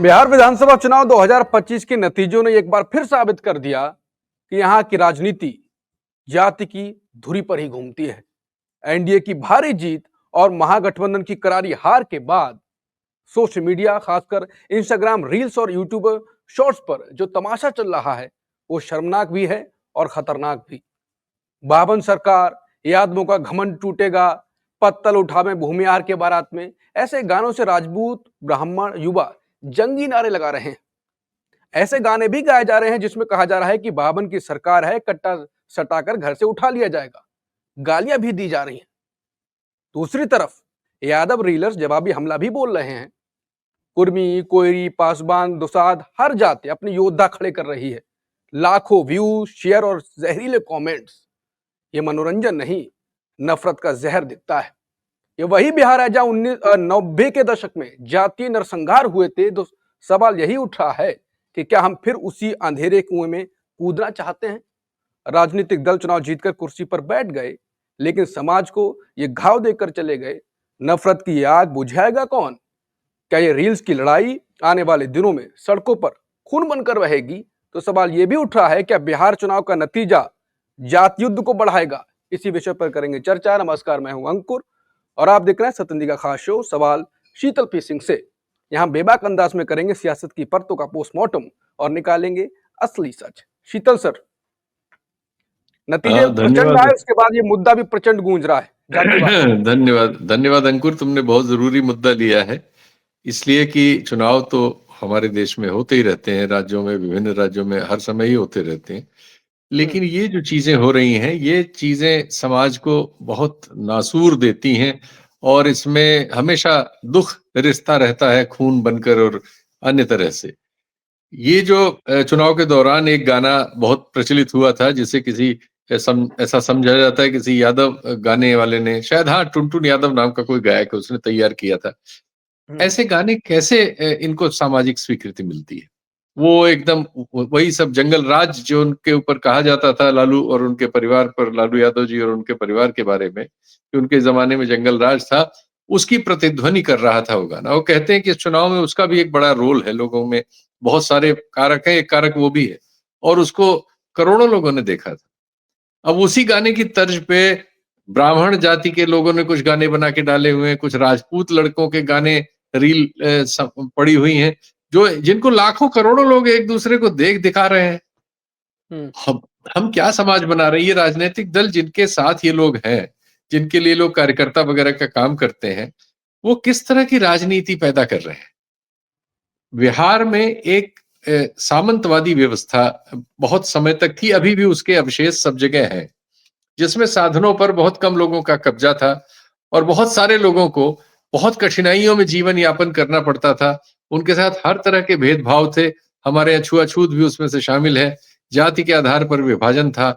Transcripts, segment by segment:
बिहार विधानसभा चुनाव 2025 के नतीजों ने एक बार फिर साबित कर दिया कि यहां की राजनीति जाति की धुरी पर ही घूमती है। एनडीए की भारी जीत और महागठबंधन की करारी हार के बाद सोशल मीडिया, खासकर इंस्टाग्राम रील्स और यूट्यूब शॉर्ट्स पर जो तमाशा चल रहा है वो शर्मनाक भी है और खतरनाक भी। बावन सरकार, यादवों का घमंड टूटेगा, पत्तल उठावे भूमिहार के बारात में, ऐसे गानों से राजपूत, ब्राह्मण, युवा जंगी नारे लगा रहे हैं। ऐसे गाने भी गाए जा रहे हैं जिसमें कहा जा रहा है कि बावन की सरकार है, कट्टा सटाकर घर से उठा लिया जाएगा। गालियां भी दी जा रही हैं। दूसरी तरफ यादव रीलर्स जवाबी हमला भी बोल रहे हैं। कुर्मी, कोयरी, पासवान, दुसाद हर जाति अपने योद्धा खड़े कर रही है। लाखों व्यू, शेयर और जहरीले कमेंट्स। ये मनोरंजन नहीं, नफरत का जहर दिखता है। ये वही बिहार है जहां 1990 के दशक में जातीय नरसंहार हुए थे। तो सवाल यही उठ रहा है कि क्या हम फिर उसी अंधेरे कुएं में कूदना चाहते हैं? राजनीतिक दल चुनाव जीतकर कुर्सी पर बैठ गए, लेकिन समाज को ये घाव देकर चले गए। नफरत की ये आग बुझाएगा कौन? क्या ये रील्स की लड़ाई आने वाले दिनों में सड़कों पर खून बनकर बहेगी? तो सवाल ये भी उठ रहा है, क्या बिहार चुनाव का नतीजा जात युद्ध को बढ़ाएगा? इसी विषय पर करेंगे चर्चा। नमस्कार, मैं हूं अंकुर और आप देख रहे हैं सतंदी का खास शो सवाल शीतल पी सिंह से। यहाँ बेबाक अंदाज में करेंगे सियासत की परतों का पोस्टमार्टम और निकालेंगे असली सच। शीतल सर, नतीजे प्रचंड धन्यवाद। आए, उसके बाद ये मुद्दा भी प्रचंड गूंज रहा है, जातिवाद। धन्यवाद धन्यवाद अंकुर, तुमने बहुत जरूरी मुद्दा लिया है। इसलिए कि चुनाव तो हमारे देश में होते ही रहते हैं, राज्यों में, विभिन्न राज्यों में हर समय ही होते रहते हैं। लेकिन ये जो चीजें हो रही हैं, ये चीजें समाज को बहुत नासूर देती हैं और इसमें हमेशा दुख रिश्ता रहता है, खून बनकर और अन्य तरह से। ये जो चुनाव के दौरान एक गाना बहुत प्रचलित हुआ था, जिसे किसी ऐसा समझा जाता है किसी यादव गाने वाले ने, शायद हाँ, टुनटुन यादव नाम का कोई गायक है, उसने तैयार किया था। ऐसे गाने कैसे इनको सामाजिक स्वीकृति मिलती है? वो एकदम वही सब जंगल राज जो उनके ऊपर कहा जाता था, लालू और उनके परिवार पर, लालू यादव जी और उनके परिवार के बारे में, कि उनके जमाने में जंगल राज था, उसकी प्रतिध्वनि कर रहा था वो गाना। वो कहते हैं कि इस चुनाव में उसका भी एक बड़ा रोल है, लोगों में बहुत सारे कारक हैं, एक कारक वो भी है और उसको करोड़ों लोगों ने देखा था। अब उसी गाने की तर्ज पे ब्राह्मण जाति के लोगों ने कुछ गाने बना के डाले हुए हैं, कुछ राजपूत लड़कों के गाने रील पड़ी हुई हैं, जो जिनको लाखों करोड़ों लोग एक दूसरे को दिखा रहे हैं। हम हम क्या समाज बना रहे हैं? ये राजनीतिक दल जिनके साथ ये लोग हैं, जिनके लिए लोग कार्यकर्ता वगैरह का काम करते हैं, वो किस तरह की राजनीति पैदा कर रहे हैं? बिहार में एक सामंतवादी व्यवस्था बहुत समय तक थी, अभी भी उसके अवशेष सब जगह हैं, जिसमें साधनों पर बहुत कम लोगों का कब्जा था और बहुत सारे लोगों को बहुत कठिनाइयों में जीवन यापन करना पड़ता था। उनके साथ हर तरह के भेदभाव थे। हमारे यहाँ छुआछूत भी उसमें से शामिल है। जाति के आधार पर विभाजन था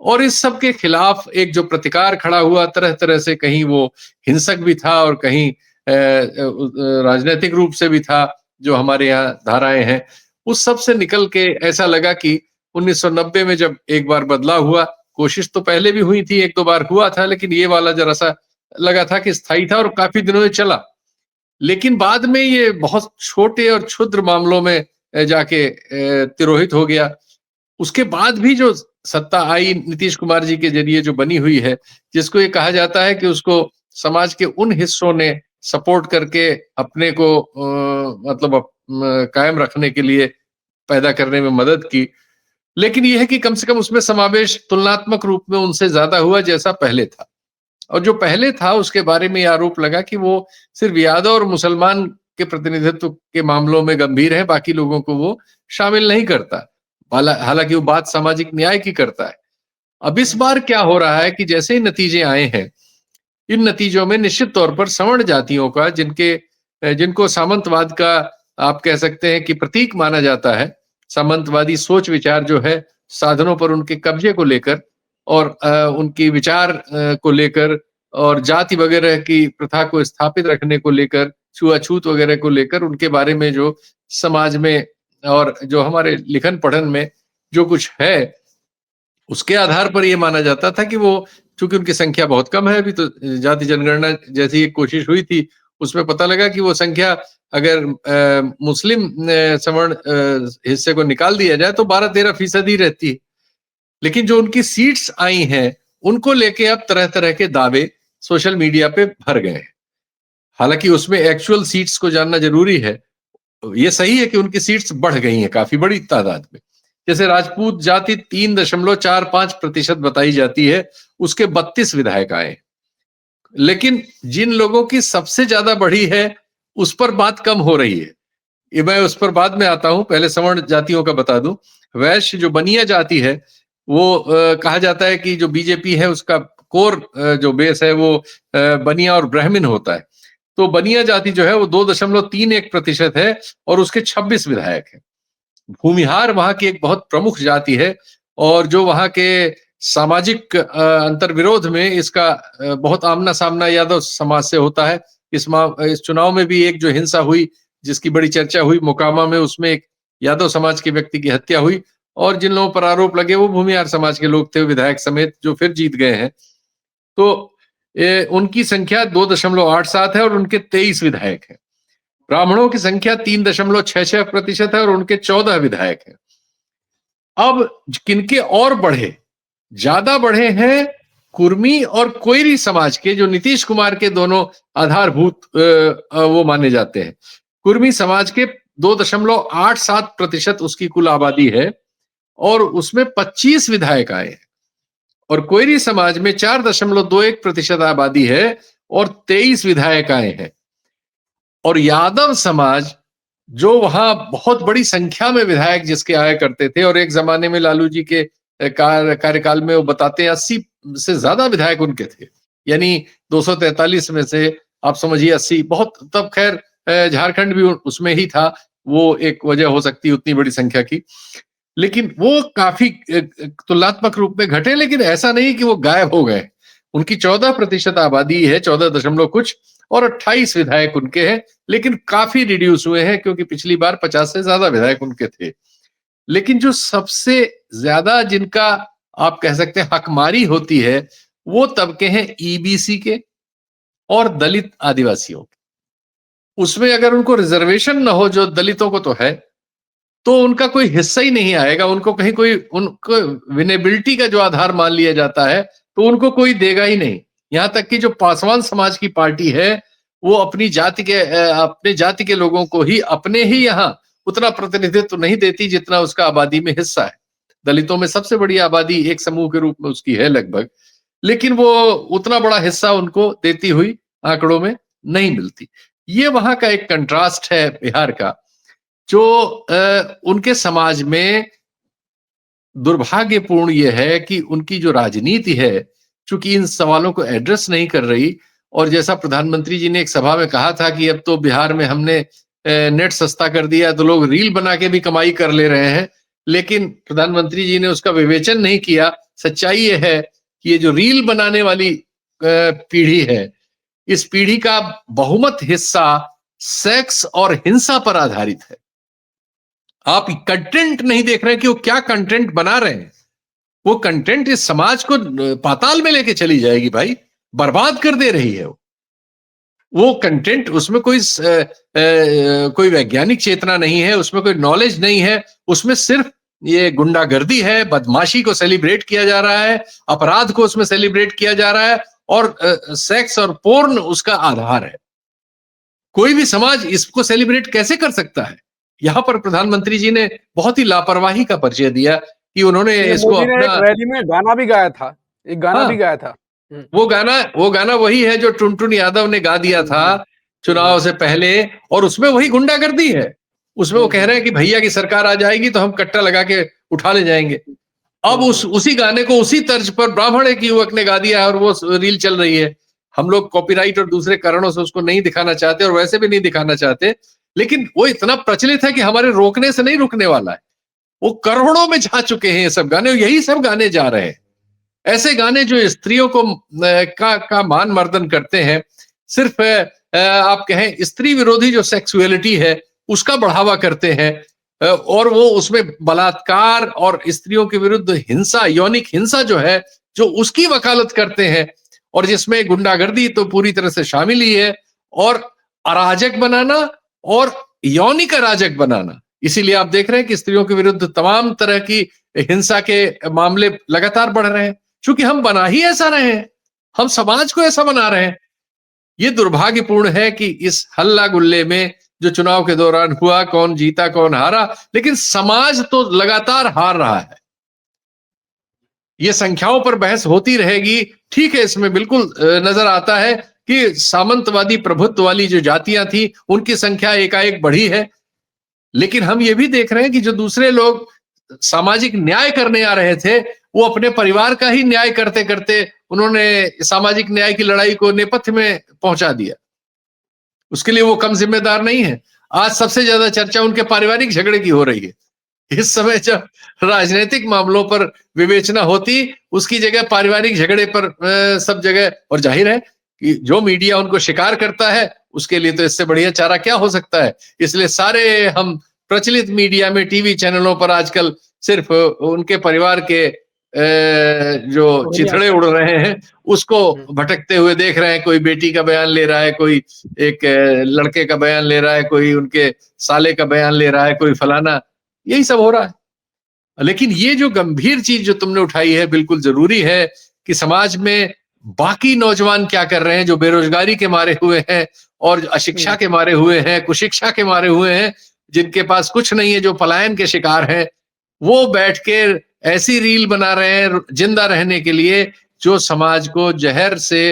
और इस सब के खिलाफ एक जो प्रतिकार खड़ा हुआ, तरह तरह से, कहीं वो हिंसक भी था और कहीं राजनीतिक रूप से भी था, जो हमारे यहाँ धाराएं हैं। उस सब से निकल के ऐसा लगा कि 1990 में जब एक बार बदलाव हुआ, कोशिश तो पहले भी हुई थी, एक दो बार हुआ था, लेकिन ये वाला जरा सा लगा था कि स्थायी था और काफी दिनों में चला। लेकिन बाद में ये बहुत छोटे और क्षुद्र मामलों में जाके तिरोहित हो गया। उसके बाद भी जो सत्ता आई नीतीश कुमार जी के जरिए जो बनी हुई है, जिसको ये कहा जाता है कि उसको समाज के उन हिस्सों ने सपोर्ट करके अपने को मतलब कायम रखने के लिए पैदा करने में मदद की। लेकिन ये है कि कम से कम उसमें समावेश तुलनात्मक रूप में उनसे ज्यादा हुआ जैसा पहले था। और जो पहले था उसके बारे में ये आरोप लगा कि वो सिर्फ यादव और मुसलमान के प्रतिनिधित्व के मामलों में गंभीर है, बाकी लोगों को वो शामिल नहीं करता। हालांकि वो बात सामाजिक न्याय की करता है। अब इस बार क्या हो रहा है कि जैसे ही नतीजे आए हैं, इन नतीजों में निश्चित तौर पर सवर्ण जातियों का, जिनको सामंतवाद का आप कह सकते हैं कि प्रतीक माना जाता है, सामंतवादी सोच विचार जो है, साधनों पर उनके कब्जे को लेकर और उनकी विचार को लेकर और जाति वगैरह की प्रथा को स्थापित रखने को लेकर, छुआछूत वगैरह को लेकर, उनके बारे में जो समाज में और जो हमारे लिखन पढ़न में जो कुछ है, उसके आधार पर ये माना जाता था कि वो, चूंकि उनकी संख्या बहुत कम है, अभी तो जाति जनगणना जैसी एक कोशिश हुई थी, उसमें पता लगा कि वो संख्या अगर मुस्लिम सवर्ण हिस्से को निकाल दिया जाए तो 12-13% ही रहती है। लेकिन जो उनकी सीट्स आई हैं, उनको लेके अब तरह-तरह के दावे सोशल मीडिया पे भर गए हैं। हालांकि उसमें एक्चुअल सीट्स को जानना जरूरी है। ये सही है कि उनकी सीट्स बढ़ गई हैं काफी बड़ी तादाद में। जैसे राजपूत जाति 3.45% बताई जाती है, उसके 32 विधायक आए। लेकिन जिन लोगों की सबसे ज्यादा बढ़ी है, उस पर बात कम हो रही है। ये मैं उस पर बाद में आता हूं, पहले सवर्ण जातियों का बता दूं। वैश्य जो बनिया जाति है, वो कहा जाता है कि जो बीजेपी है उसका कोर जो बेस है वो बनिया और ब्राह्मण होता है। तो बनिया जाति जो है वो 2.31% है और उसके 26 विधायक हैं। भूमिहार वहां की एक बहुत प्रमुख जाति है और जो वहां के सामाजिक अंतर्विरोध में इसका बहुत आमना सामना यादव समाज से होता है। इस चुनाव में भी एक जो हिंसा हुई, जिसकी बड़ी चर्चा हुई मोकामा में, उसमें एक यादव समाज के व्यक्ति की हत्या हुई और जिन लोगों पर आरोप लगे वो भूमिहार समाज के लोग थे, विधायक समेत, जो फिर जीत गए हैं। तो उनकी संख्या 2.87 है और उनके 23 विधायक हैं। ब्राह्मणों की संख्या 3.66% है और उनके 14 विधायक हैं। अब किनके और बढ़े, ज्यादा बढ़े हैं कुर्मी और कोयरी समाज के, जो नीतीश कुमार के दोनों आधारभूत वो माने जाते हैं। कुर्मी समाज के 2.87% उसकी कुल आबादी है और उसमें 25 विधायक आए हैं। और कोयरी समाज में 4.21% आबादी है और 23 विधायक आए हैं। और यादव समाज, जो वहां बहुत बड़ी संख्या में विधायक जिसके आया करते थे, और एक जमाने में लालू जी के कार्यकाल में वो बताते हैं 80 से ज्यादा विधायक उनके थे, यानी 243 में से आप समझिए 80, बहुत, तब खैर झारखंड भी उसमें ही था, वो एक वजह हो सकती है उतनी बड़ी संख्या की। लेकिन वो काफी तुलनात्मक रूप में घटे, लेकिन ऐसा नहीं कि वो गायब हो गए। उनकी 14% आबादी है, 14 दशमलव कुछ, और 28 विधायक उनके हैं, लेकिन काफी रिड्यूस हुए हैं क्योंकि पिछली बार 50 से ज्यादा विधायक उनके थे। लेकिन जो सबसे ज्यादा जिनका आप कह सकते हैं हकमारी होती है, वो तबके हैं ईबीसी के और दलित आदिवासियों के। उसमें अगर उनको रिजर्वेशन ना हो, जो दलितों को तो है, तो उनका कोई हिस्सा ही नहीं आएगा। उनको कहीं कोई, उनको विनेबिलिटी का जो आधार मान लिया जाता है, तो उनको कोई देगा ही नहीं। यहां तक कि जो पासवान समाज की पार्टी है, वो अपनी जाति के अपने जाति के लोगों को ही अपने ही यहाँ उतना प्रतिनिधित्व नहीं देती जितना उसका आबादी में हिस्सा है। दलितों में सबसे बड़ी आबादी एक समूह के रूप में उसकी है लगभग, लेकिन वो उतना बड़ा हिस्सा उनको देती हुई आंकड़ों में नहीं मिलती। ये वहां का एक कंट्रास्ट है बिहार का, जो उनके समाज में दुर्भाग्यपूर्ण यह है कि उनकी जो राजनीति है, चूंकि इन सवालों को एड्रेस नहीं कर रही। और जैसा प्रधानमंत्री जी ने एक सभा में कहा था कि अब तो बिहार में हमने नेट सस्ता कर दिया, तो लोग रील बना के भी कमाई कर ले रहे हैं, लेकिन प्रधानमंत्री जी ने उसका विवेचन नहीं किया। सच्चाई यह है कि ये जो रील बनाने वाली पीढ़ी है, इस पीढ़ी का बहुमत हिस्सा सेक्स और हिंसा पर आधारित है। आप कंटेंट नहीं देख रहे हैं कि वो क्या कंटेंट बना रहे हैं। वो कंटेंट इस समाज को पाताल में लेके चली जाएगी भाई, बर्बाद कर दे रही है वो कंटेंट। उसमें कोई वैज्ञानिक चेतना नहीं है, उसमें कोई नॉलेज नहीं है, उसमें सिर्फ ये गुंडागर्दी है, बदमाशी को सेलिब्रेट किया जा रहा है, अपराध को उसमें सेलिब्रेट किया जा रहा है, और सेक्स और पोर्न उसका आधार है। कोई भी समाज इसको सेलिब्रेट कैसे कर सकता है? यहां पर प्रधानमंत्री जी ने बहुत ही लापरवाही का परिचय दिया कि उन्होंने इसको अपना, एक रैली में गाना भी गाया था, एक गाना भी गाया था। वो गाना वही है जो टुनटुन यादव ने गा दिया था चुनाव से पहले, और उसमें वही गुंडागर्दी है। उसमें वो कह रहे हैं कि भैया की सरकार आ जाएगी तो हम कट्टा लगा के उठा ले जाएंगे। अब उसी गाने को उसी तर्ज पर ब्राह्मण एक युवक ने गा दिया है और वो रील चल रही है। हम लोग कॉपीराइट और दूसरे कारणों से उसको नहीं दिखाना चाहते, और वैसे भी नहीं दिखाना चाहते, लेकिन वो इतना प्रचलित है कि हमारे रोकने से नहीं रुकने वाला है। वो करोड़ों में जा चुके हैं ये सब गाने, यही सब गाने जा रहे हैं। ऐसे गाने जो स्त्रियों को का मान मर्दन करते हैं, सिर्फ आप कहें स्त्री विरोधी जो सेक्सुअलिटी है उसका बढ़ावा करते हैं, और वो उसमें बलात्कार और स्त्रियों के विरुद्ध हिंसा, यौनिक हिंसा जो है, जो उसकी वकालत करते हैं, और जिसमें गुंडागर्दी तो पूरी तरह से शामिल ही है। और अराजक बनाना और यौनिक अराजक बनाना। इसीलिए आप देख रहे हैं कि स्त्रियों के विरुद्ध तमाम तरह की हिंसा के मामले लगातार बढ़ रहे हैं, क्योंकि हम बना ही ऐसा रहे हैं, हम समाज को ऐसा बना रहे हैं। ये दुर्भाग्यपूर्ण है कि इस हल्ला गुल्ले में जो चुनाव के दौरान हुआ, कौन जीता कौन हारा, लेकिन समाज तो लगातार हार रहा है। ये संख्याओं पर बहस होती रहेगी, ठीक है, इसमें बिल्कुल नजर आता है कि सामंतवादी प्रभुत्व वाली जो जातियां थी उनकी संख्या एकाएक बढ़ी है, लेकिन हम ये भी देख रहे हैं कि जो दूसरे लोग सामाजिक न्याय करने आ रहे थे, वो अपने परिवार का ही न्याय करते करते उन्होंने सामाजिक न्याय की लड़ाई को नेपथ्य में पहुंचा दिया। उसके लिए वो कम जिम्मेदार नहीं है। आज सबसे ज्यादा चर्चा उनके पारिवारिक झगड़े की हो रही है। इस समय जब राजनीतिक मामलों पर विवेचना होती, उसकी जगह पारिवारिक झगड़े पर सब जगह, और जाहिर है कि जो मीडिया उनको शिकार करता है उसके लिए तो इससे बढ़िया चारा क्या हो सकता है। इसलिए सारे हम प्रचलित मीडिया में, टीवी चैनलों पर आजकल सिर्फ उनके परिवार के जो चिथड़े उड़ रहे हैं उसको भटकते हुए देख रहे हैं। कोई बेटी का बयान ले रहा है, कोई एक लड़के का बयान ले रहा है, कोई उनके साले का बयान ले रहा है, कोई फलाना, यही सब हो रहा है। लेकिन ये जो गंभीर चीज जो तुमने उठाई है, बिल्कुल जरूरी है कि समाज में बाकी नौजवान क्या कर रहे हैं, जो बेरोजगारी के मारे हुए हैं और अशिक्षा के मारे हुए हैं, कुशिक्षा के मारे हुए हैं, जिनके पास कुछ नहीं है, जो पलायन के शिकार हैं, वो बैठ के ऐसी रील बना रहे हैं जिंदा रहने के लिए, जो समाज को जहर से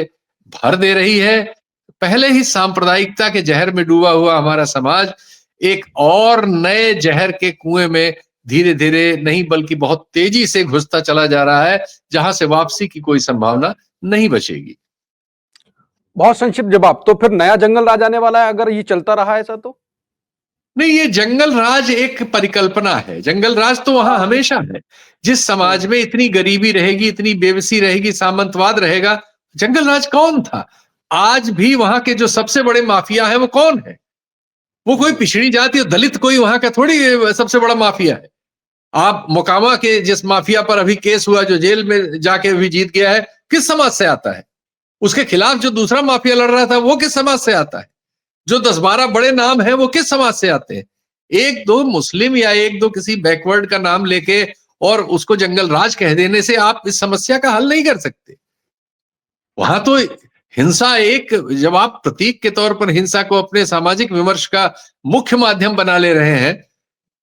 भर दे रही है। पहले ही सांप्रदायिकता के जहर में डूबा हुआ हमारा समाज एक और नए जहर के कुएं में धीरे धीरे नहीं बल्कि बहुत तेजी से घुसता चला जा रहा है, जहां से वापसी की कोई संभावना नहीं बचेगी। बहुत संक्षिप्त जवाब। तो फिर नया जंगल राज आने वाला है अगर ये चलता रहा ऐसा तो? नहीं, ये जंगल राज एक परिकल्पना है। जंगल राज तो वहां हमेशा है। जिस समाज में इतनी गरीबी रहेगी, इतनी बेबसी रहेगी, सामंतवाद रहेगा, जंगल राज कौन था? आज भी वहां के जो सबसे बड़े माफिया है वो कौन है? वो कोई पिछड़ी जाति और दलित कोई वहां का थोड़ी सबसे बड़ा माफिया है। आप मोकामा के जिस माफिया पर अभी केस हुआ, जो जेल में जाके भी जीत गया है, किस समाज से आता है? उसके खिलाफ जो दूसरा माफिया लड़ रहा था वो किस समाज से आता है? जो 10-12 बड़े नाम हैं वो किस समाज से आते हैं? एक दो मुस्लिम या एक दो किसी बैकवर्ड का नाम लेके और उसको जंगल राज कह देने से आप इस समस्या का हल नहीं कर सकते। वहां तो हिंसा एक, जब आप प्रतीक के तौर पर हिंसा को अपने सामाजिक विमर्श का मुख्य माध्यम बना ले रहे हैं,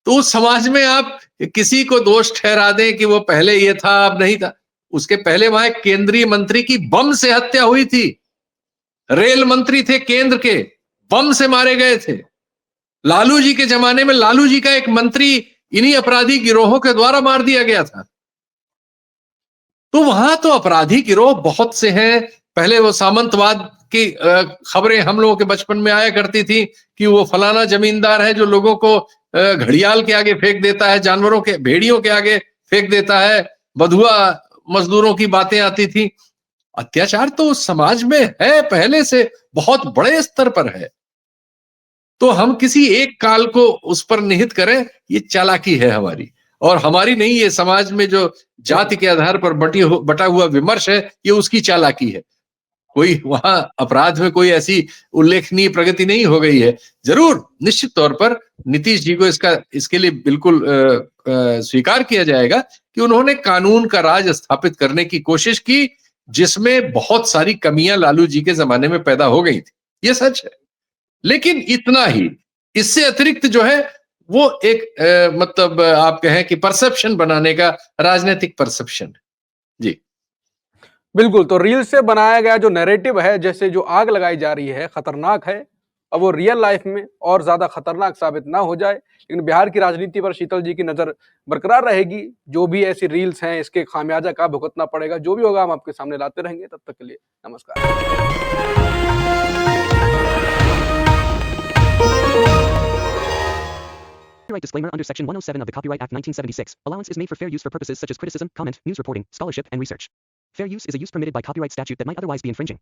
तो उस समाज में आप किसी को दोष ठहरा दें कि वो पहले ये था अब नहीं था। उसके पहले वहां एक केंद्रीय मंत्री की बम से हत्या हुई थी। रेल मंत्री थे केंद्र के, बम से मारे गए थे। लालू जी के जमाने में लालू जी का एक मंत्री इन्हीं अपराधी गिरोहों के द्वारा मार दिया गया था। तो वहां तो अपराधी गिरोह बहुत से हैं। पहले वो सामंतवाद की खबरें हम लोगों के बचपन में आया करती थी कि वो फलाना जमींदार है जो लोगों को घड़ियाल के आगे फेंक देता है, जानवरों के, भेड़ियों के आगे फेंक देता है, बधुआ मजदूरों की बातें आती थी। अत्याचार तो उस समाज में है, पहले से बहुत बड़े स्तर पर है। तो हम किसी एक काल को उस पर निहित करें, ये चालाकी है हमारी, और हमारी नहीं, ये समाज में जो जाति के आधार पर बटा हुआ विमर्श है, ये उसकी चालाकी है। कोई वहां अपराध में कोई ऐसी उल्लेखनीय प्रगति नहीं हो गई है। जरूर निश्चित तौर पर नीतीश जी को इसके लिए बिल्कुल स्वीकार किया जाएगा कि उन्होंने कानून का राज स्थापित करने की कोशिश की, जिसमें बहुत सारी कमियां लालू जी के जमाने में पैदा हो गई थी, ये सच है। लेकिन इतना ही, इससे अतिरिक्त जो है वो एक मतलब आप कहें कि परसेप्शन बनाने का राजनीतिक परसेप्शन। जी बिल्कुल। तो रील से बनाया गया जो नैरेटिव है, जैसे जो आग लगाई जा रही है, खतरनाक है। अब वो रियल लाइफ में और ज्यादा खतरनाक साबित ना हो जाए, लेकिन बिहार की राजनीति पर शीतल जी की नजर बरकरार रहेगी। जो भी ऐसी रील्स हैं, इसके खामियाजा का भुगतना पड़ेगा। जो भी होगा हम आपके सामने लाते रहेंगे। तब तक के लिए नमस्कार। Copyright disclaimer under Section 107 of the Copyright Act 1976. Allowance is made for fair use for purposes such as criticism, comment, news reporting, scholarship, and research. Fair use is a use permitted by copyright statute that might otherwise be infringing.